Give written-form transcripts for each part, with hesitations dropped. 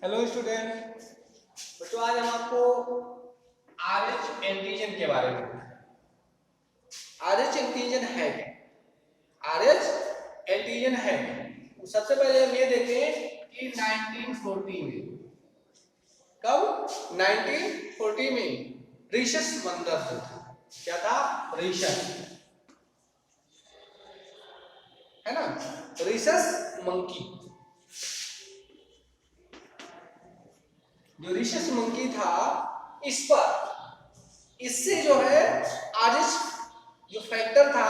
Hello student. बच्चों आज हम आपको RH एंटीजन के बारे में RH एंटीजन है क्या? RH एंटीजन है क्या? सबसे पहले हम ये देखें कि 1940 में, कब 1940 में रीशस बंदर था। क्या था? रीशस, है ना, रीशस मंकी। जो रीशस मंकी था इससे जो है RH जो फैक्टर था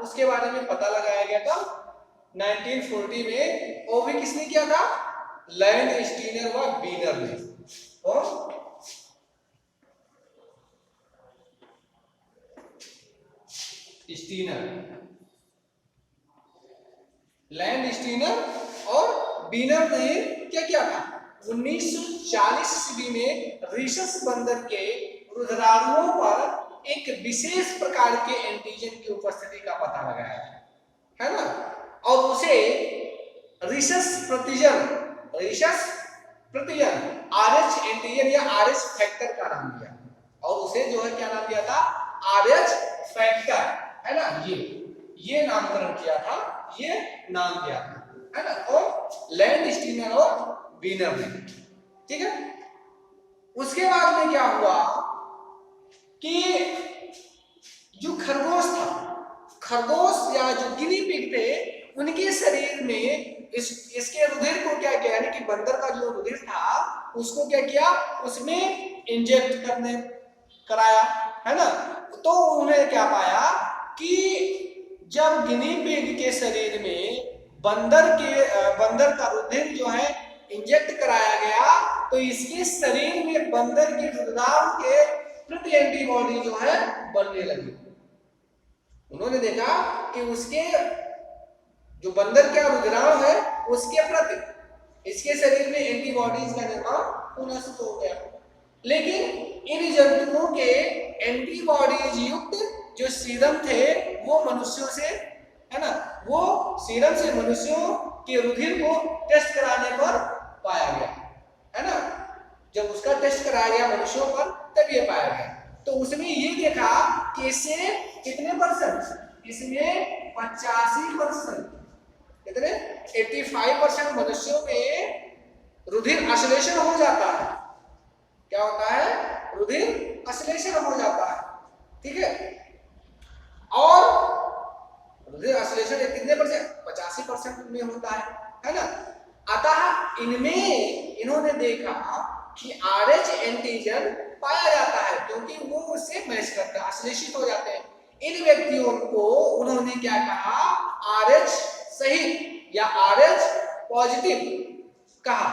उसके बारे में पता लगाया गया था 1940 में। वो भी किसने किया था? लैंड स्टीनर व बीनर ने। और स्टीनर, लैंड स्टीनर और बीनर ने क्या किया था? 1940 ईस्वी में रीशस बंदर के रुधिराणुओं पर एक विशेष प्रकार के एंटीजन की उपस्थिति का पता लगाया है ना, और उसे रीशस प्रतिजन RH एंटीजन या RH फैक्टर का नाम दिया, और उसे जो है क्या नाम दिया था? RH फैक्टर, है ना, ये नामकरण किया था, ये नाम दिया था, है ना, और लैंड स्टीनर और बीनर ने। ठीक है। उसके बाद में क्या हुआ कि जो खरगोश या जो गिनी पिग थे उनके शरीर में इसके रुधिर को क्या किया, यानी कि बंदर का जो रुधिर था उसको क्या किया, उसमें इंजेक्ट कराया, है ना। तो उन्होंने क्या पाया कि जब गिनी पिग के शरीर में बंदर का रुधिर जो है इंजेक्ट कराया गया तो इसके शरीर में बंदर के रुधिराणु के प्रति एंटीबॉडी जो है बनने लगी। उन्होंने देखा कि उसके जो बंदर का रुधिराणु है उसके प्रति इसके शरीर में एंटीबॉडीज का निर्माण होना शुरू हो गया। लेकिन इन जंतुओं के एंटीबॉडीज युक्त जो सीरम थे वो मनुष्यों से, है ना, वो सीरम से मनुष्यों के रुधिर को टेस्ट कराने पर पाया गया, है ना। जब उसका टेस्ट कराया गया मनुष्यों पर तब ये पाया गया। तो उसमें ये देखा कि इससे कितने परसेंट, इसमें 85%, कितने 85% मनुष्यों में रुधिर अश्लेषण हो जाता है। क्या होता है? रुधिर अश्लेषण हो जाता है। ठीक है। और रुधिर अश्लेषण कितने परसेंट? 85% में होता है ना। अतः इन्होंने देखा कि RH एंटीजन पाया जाता है क्योंकि वो उससे मैच करता है, अश्लेषित हो जाते हैं। इन व्यक्तियों को उन्होंने क्या कहा? RH सहित या RH पॉजिटिव कहा।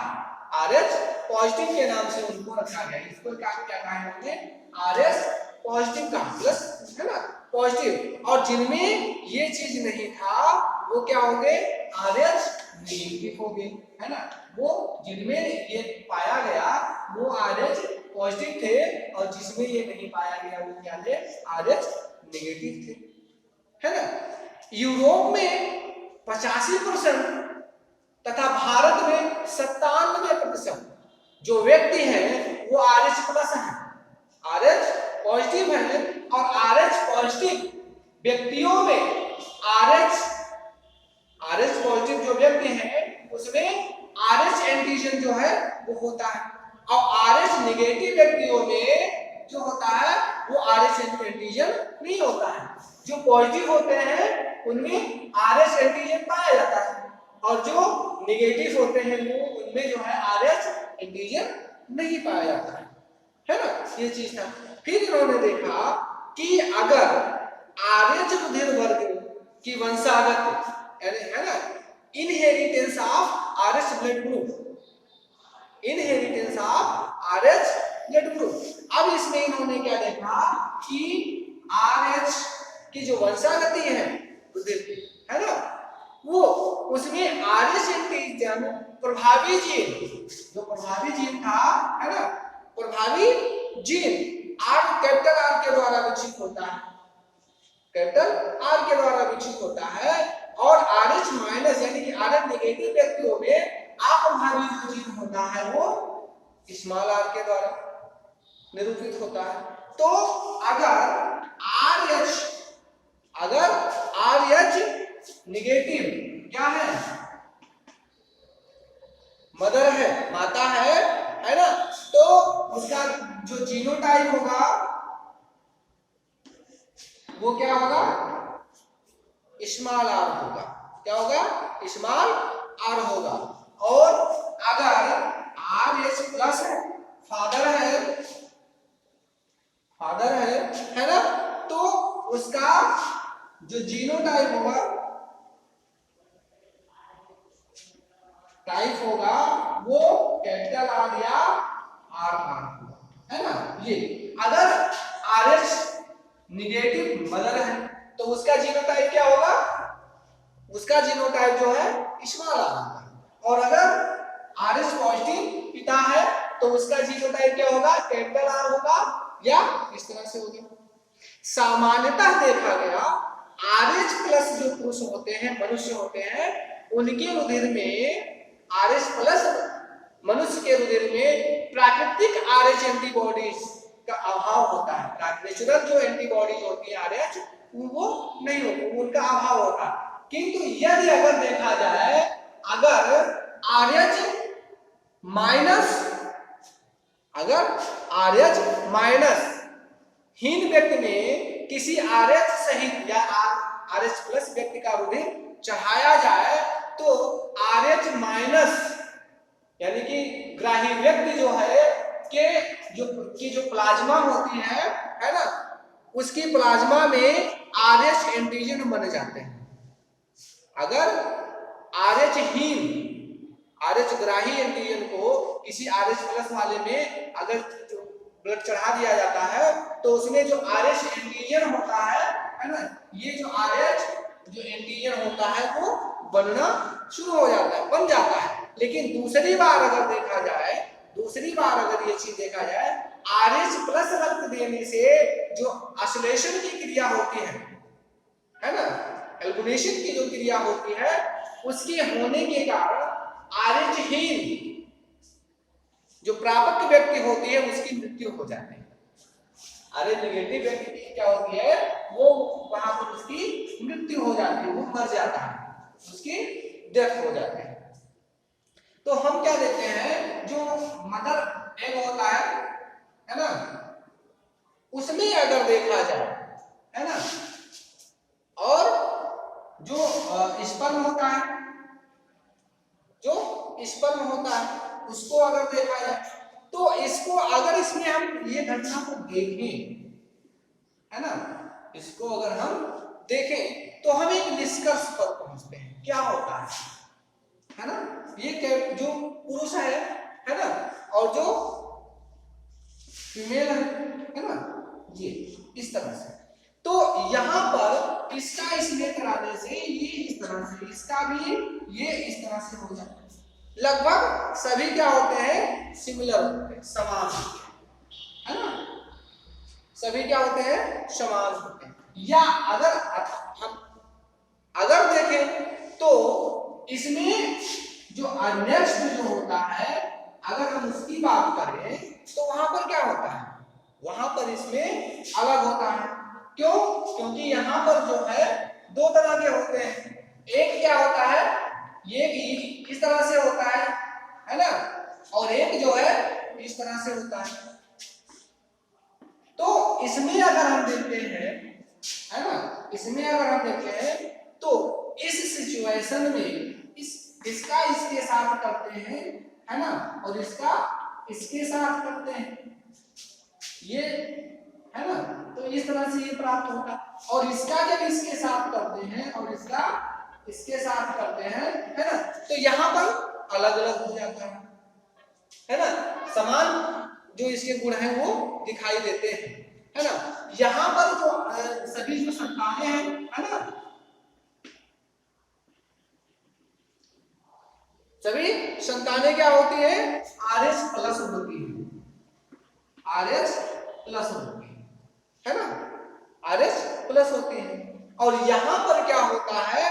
RH पॉजिटिव के नाम से उनको रखा गया। इसको क्या कहा उन्होंने? RH पॉजिटिव कहा, प्लस, है ना, पॉजिटिव। और जिनमें ये चीज नहीं था वो क्या होंगे? RH नेगेटिव हो गए, है ना। वो जिनमें ये पाया गया वो RH पॉजिटिव थे और जिसमें ये नहीं पाया गया वो क्या थे? RH नेगेटिव थे, है ना। यूरोप में 85% तथा भारत में 97% जो व्यक्ति हैं वो RH प्लस हैं, RH पॉजिटिव है। और RH पॉजिटिव व्यक्तियों में RH पॉजिटिव जो व्यक्ति हैं उसमें RH एंटीजन जो है वो होता है, और RH नेगेटिव व्यक्तियों में जो होता है वो RH एंटीजन नहीं होता है। जो पॉजिटिव होते हैं उनमें RH एंटीजन पाया जाता है और जो नेगेटिव होते हैं वो उनमें जो है RH एंटीजन नहीं पाया जाता है ना। ये चीज था। फिर इन्होंने देखा कि अगर RH रुधिर वर्ग की वंशागत, है ना, inheritance of RH blood group, inheritance of RH blood group. अब इसमें इन्होंने क्या देखा कि RH की जो वंशागति है रुधिर की, है ना, वो उसमें RH एंटीजन प्रभावी जीन, जो प्रभावी जीन था, है ना, प्रभावी जीन कैपिटल R के द्वारा विकसित होता है, कैपिटल R के द्वारा विकसित होता है। और RH माइनस यानी कि RH नेगेटिव व्यक्तियों में अप्रभावी जो जीन होता है वो स्मॉल आर के द्वारा निरूपित होता है। तो अगर आर एच निगेटिव क्या है, मदर है, माता है ना, तो उसका जो जीनोटाइप होगा वो क्या होगा, स्मॉल आर होगा। क्या होगा, स्मॉल आर होगा। और अगर आर एच प्लस है, फादर है ना, तो उसका जो जीनोटाइप होगा वो कैपिटल आर या आर आर होगा, है ना। ये अगर आर एच निगेटिव मदर है तो उसका जीनोटाइप क्या होगा, उसका जीनोटाइप जो है स्मॉल आर होगा। और अगर आर एच पॉजिटिव पिता है तो उसका जीनोटाइप क्या होगा, कैपिटल आर होगा या इस तरह से होगा। सामान्यतः देखा गया आर एच प्लस जो पुरुष होते हैं, मनुष्य होते हैं, उनके रुधिर में आर एच प्लस मनुष्य के रुधिर में प्राकृतिक आर एच एंटीबॉडीज का अभाव होता है। नेचुरल जो एंटीबॉडीज होती है आर एच वो नहीं होती, उनका अभाव होता है। किंतु यदि अगर देखा जाए, अगर आर एच माइनस हीन व्यक्ति में किसी आर एच सहित या आर एच प्लस व्यक्ति का रुधिर चढ़ाया जाए तो आर एच माइनस यानी कि ग्राही व्यक्ति जो है की जो प्लाज्मा होती है ना, उसकी प्लाज्मा में आर एच एंटीजन बन जाते हैं। अगर आर एच ग्राही एंटीजन को किसी आर एच प्लस वाले में अगर ब्लड चढ़ा दिया जाता है तो उसमें जो आर एच एंटीजन होता है ना, ये जो आर एच जो एंटीजन होता है वो बनना शुरू हो जाता है, बन जाता है। लेकिन दूसरी बार अगर ये चीज देखा जाए, आर एच प्लस रक्त देने से जो अश्लेषण की क्रिया होती है ना, एल्बुनेशन की जो क्रिया होती है, उसके होने के कारण आर एच हीन जो प्रापक व्यक्ति होती है उसकी मृत्यु हो जाती है। आर एच निगेटिव व्यक्ति की क्या होती है, वो वहां पर उसकी मृत्यु हो जाती है, वो मर जाता है, उसकी डेथ हो जाती है। तो हम क्या देखते हैं, जो मदर एग होता है ना, उसमें अगर देखा जाए, है ना, और जो स्पर्म होता है उसको अगर देखा जाए, तो इसको अगर इसमें हम ये घटना को देखें, है ना, इसको अगर हम देखें तो हम एक निष्कर्ष पर पहुंचते हैं, क्या होता है ना, ये जो पुरुष है ना, और जो फीमेल है ना, ये इस तरह से। तो यहां पर इसका इसमें कराने से ये इस तरह से, इसका भी ये इस तरह से हो जाता है। लगभग सभी क्या होते हैं, सिमिलर होते हैं, समान होते हैं, है ना, सभी क्या होते हैं, समान होते हैं। या अगर देखें तो इसमें जो नेक्स्ट जो होता है, अगर हम उसकी बात करें तो वहां पर क्या होता है, वहां पर इसमें अलग होता है। क्यों? क्योंकि यहाँ पर जो है दो तरह के होते हैं। एक क्या होता है, ये इस तरह से होता है ना, और एक जो है इस तरह से होता है। तो इसमें अगर हम देखते हैं, है ना, इसमें अगर हम देखते हैं तो इस सिचुएशन में इसका इसके साथ करते हैं, है ना, और इसका इसके साथ करते हैं, ये है ना, तो इस तरह से ये प्राप्त होता है। और इसका जब इसके साथ करते हैं और इसका इसके साथ करते हैं, है ना, तो यहाँ पर अलग अलग हो जाता है ना, समान जो इसके गुण हैं वो दिखाई देते हैं, है ना। यहाँ पर जो सभी जो संतानें हैं, है ना, सभी संतानें क्या होती है, आर एच प्लस होती है, आर एच प्लस होती है ना, आर एच प्लस होती है। और यहां पर क्या होता है,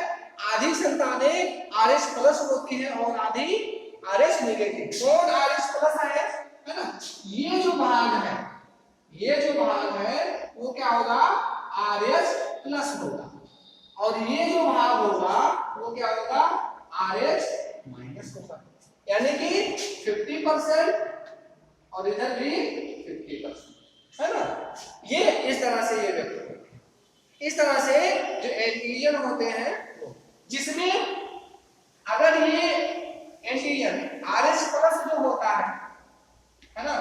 आधी संतानें आर एच प्लस होती है और आधी आर एच नेगेटिव। कौन आर एच प्लस है और ये जो भाग होगा वो क्या होगा RH माइनस होगा, यानी कि 50% और इधर भी 50%, है ना। ये इस तरह से ये व्यक्त होगा। इस तरह से जो एंटीजन होते हैं जिसमें अगर ये एंटीजन RH प्लस जो होता है ना,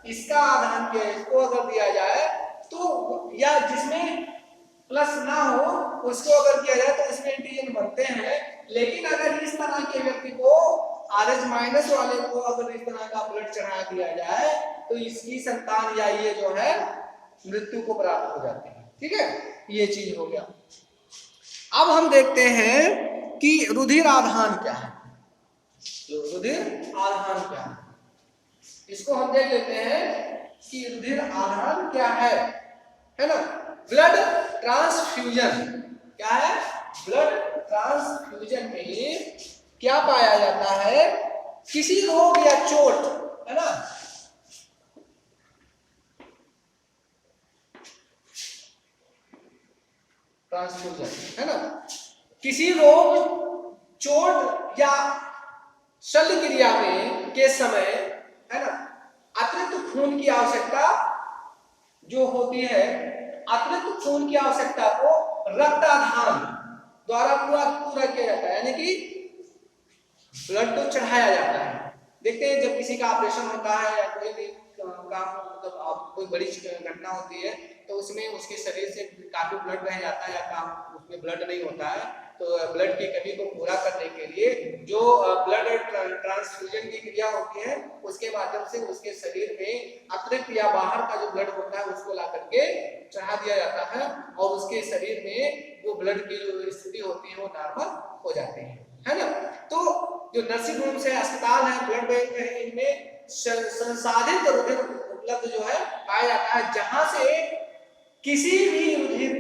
इसका आधान क्या है, इसको अगर दिया जाए तो, या जिसमें प्लस ना हो उसको अगर किया जाए तो इसमें एंटीजन बनते हैं। लेकिन अगर इस तरह के व्यक्ति को RH माइनस वाले को अगर इस तरह का ब्लड चढ़ा दिया जाए तो इसकी संतान या ये जो है मृत्यु को प्राप्त हो जाती है। ठीक है, ये चीज हो गया। अब हम देखते हैं कि रुधिर आधान क्या है। रुधिर आधान क्या है, इसको हम देख लेते हैं कि रुधिर आधान क्या है ना। ब्लड ट्रांसफ्यूजन क्या है, ब्लड ट्रांसफ्यूजन में क्या पाया जाता है, किसी रोग या चोट, है ना, ट्रांसफ्यूजन है ना, किसी रोग चोट या शल्य क्रिया में के समय, है ना, अतिरिक्त खून की आवश्यकता जो होती है, अतिरिक्त खून की आवश्यकता को रक्ताधान द्वारा पूरा किया जाता है, यानी कि ब्लड को चढ़ाया जाता है। देखते हैं जब किसी का ऑपरेशन होता है या कोई भी काम, मतलब कोई बड़ी घटना होती है तो उसमें उसके शरीर से काफी ब्लड बह जाता है या काम उसमें ब्लड नहीं होता है, तो ब्लड की कमी को पूरा करने के लिए जो ब्लड ट्रांसफ्यूजन की क्रिया होती है उसके माध्यम से उसके शरीर में अतिरिक्त या बाहर का जो ब्लड होता है उसको ला करके चढ़ा दिया जाता है और उसके शरीर में वो ब्लड की जो स्थिति होती है वो नॉर्मल हो जाती है ना। तो जो नर्सिंग होम्स है, अस्पताल है, ब्लड बैंक है, इनमें संसाधित रुधिर उपलब्ध जो है पाया जाता है, जहां से किसी भी रुधिर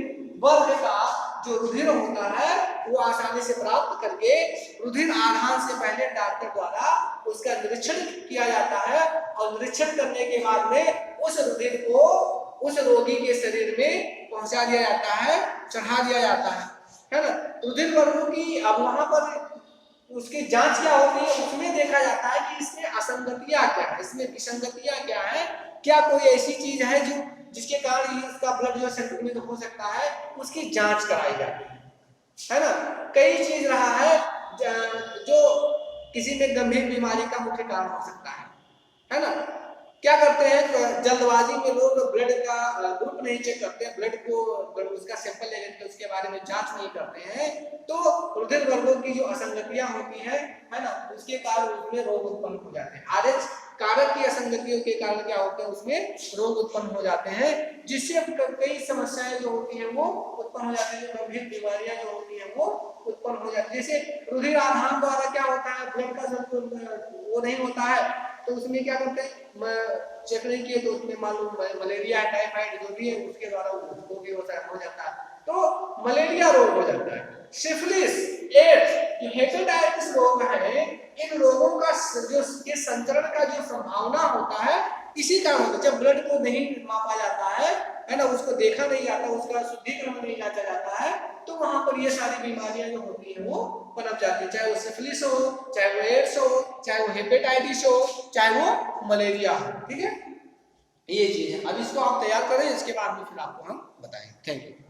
वर्ग का जो रुधिर होता है वो आसानी से प्राप्त करके रुधिर आधान से पहले डॉक्टर द्वारा उसका निरीक्षण किया जाता है और निरीक्षण करने के बाद में उस रुधिर को उस रोगी के शरीर में पहुंचा दिया जाता है, चढ़ा दिया जाता है ना। रुधिर वर्गों की अब वहां पर उसकी जांच क्या होती है, उसमें देखा जाता है कि इसमें असंगतियां क्या है, इसमें विसंगतियां क्या है, क्या कोई ऐसी चीज है जो जिसके कारण इसका ब्लड जो संक्रमित हो सकता है, उसकी जांच कराई जाती है ना। कई चीज रहा है जो किसी में गंभीर बीमारी का मुख्य कारण हो सकता है ना। क्या करते हैं, जल्दबाजी में लोग ब्लड का ग्रुप नहीं चेक करते हैं, ब्लड को उसका सैंपल ले लेते हैं, उसके बारे में जांच नहीं करते हैं, तो रुधिर वर्गों की जो असंगतियां होती है ना, उसके कारण उसमें रोग उत्पन्न हो जाते हैं। RH कारक की असंगतियों के कारण क्या होता है, उसमें रोग उत्पन्न हो जाते हैं, जिससे कई समस्याएं जो होती हैं वो उत्पन्न हो जाती है, गंभीर बीमारियां जो होती हैं वो उत्पन्न हो जाती है। जैसे रुधिर आधान द्वारा क्या होता है, ब्लड का जब वो नहीं होता है तो उसमें क्या करते हैं, चेक नहीं किए तो उसमें मालूम मलेरिया टाइफाइड जो भी है उसके द्वारा उसको भी हो जाता है, तो मलेरिया रोग हो जाता है। सिफिलिस, एड्स, हेपेटाइटिस रोग है, इन रोगों का जो के संचरण का जो संभावना होता है इसी कारण होता है, जब ब्लड को नहीं मापा जाता है ना, उसको देखा नहीं जाता, उसका शुद्धिकरण नहीं जांचा जाता है, तो वहां पर ये सारी बीमारियां जो होती हैं वो पनप जाती है, चाहे वो सिफिलिस हो, चाहे वो एड्स हो, चाहे वो हेपेटाइटिस हो, चाहे वो मलेरिया हो। ठीक है, ये चीज है। अब इसको आप तैयार करें, इसके बाद में फिर आपको हम बताएंगे। Thank you.